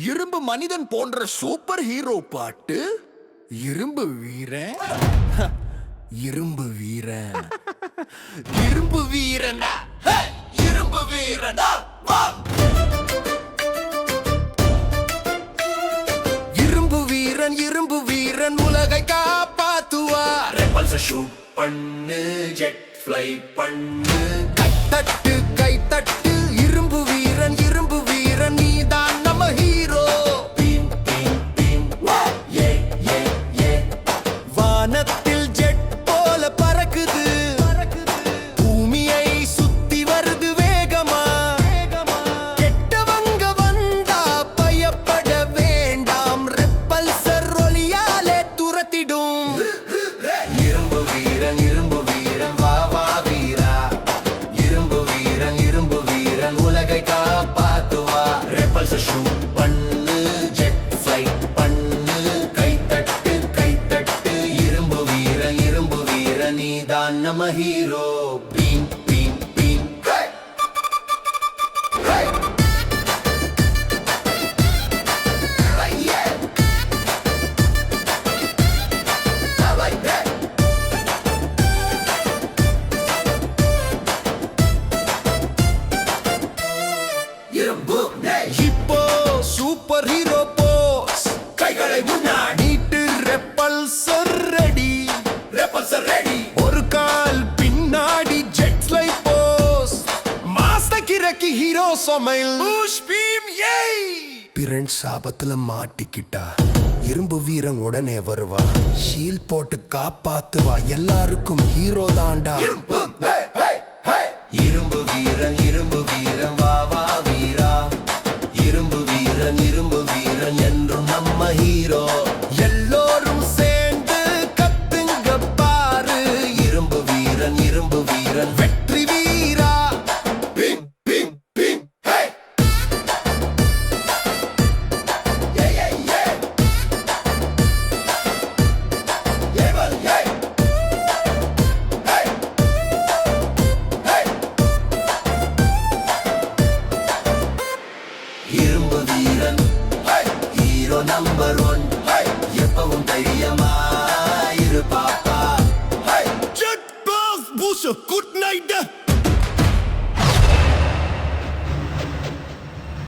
இரும்பு மனிதன் போன்ற சூப்பர் ஹீரோ பாட்டு. இரும்பு வீரன், இரும்பு வீரன், இரும்பு வீரன், இரும்பு வீரன். இரும்பு வீரன், இரும்பு வீரன் உலகை காப்பாத்துவார். ரெப்பல்ஸ ஷூட் பண்ணு, ஜெட் ஃப்ளை பண்ணு, கைத்தட்டு கைத்தட்டு. இரும்பு வீரன், இரும்பு வீரன், நீதான் நம்ம ஹீரோ. வானத்தில் ஜெட் போல பறக்குது, பூமியை சுத்தி வருது வேகமா. கெட்டவங்க வந்தா பயப்பட வேண்டாம், ரெப்பல்சர் ஒளியாலே துரத்திடும். இரும்பு வீரன், இரும்பு வீரன், வா வா வீரா. இரும்பு வீரன், இரும்பு வீரன் உலகை காப்பாத்துவா. ரெப்பல்சர் ஷூட் பண்ணு, ஜெட் ஃப்ளைட் பண்ணு, கைத்தட்டு கைத்தட்டு. இரும்பு வீரன், இரும்பு வீரன், நீதான் நம்ம ஹீரோ. Beam beam beam. இப்போ சூப்பர் ஹீரோ போஸ், கைகளை முன்னாடி நீட்டு. ரெப்பல்சர் ரெடி, ரெப்பல்சர் ரெடி. ஒரு கால் பின்னாடி, ஜெட் ஃப்ளை போஸ். மாஸ்டர் கிரக்கி ஹீரோ சமைல். புஷ் பீம் ஏய். பிறன் சாபத்துல மாட்டிக்கிட்டா இரும்பு வீரன் உடனே வருவா. ஷீல் போட்டு காப்பாத்துவா. எல்லாருக்கும் ஹீரோ தாண்டா. இரும்பு வீரன், இரும்பு வீரன், வா வா வீரா. இரும்பு வீரன், இரும்பு வீரன் என்றும் நம்ம ஹீரோ. எல்லோரும் சேர்ந்து கத்துங்க பாரு. இரும்பு வீரன், இரும்பு வீரன், வெற்றி வீரா. Ping ping ping. ஹே ஏ ஏ ஏ. ஏவல் ஏ. இரும்பு வீரன், ஹீரோ நம்பர் 1. எப்பவும் தைரியமா இரு பாப்பா. Jet pass பூஷ good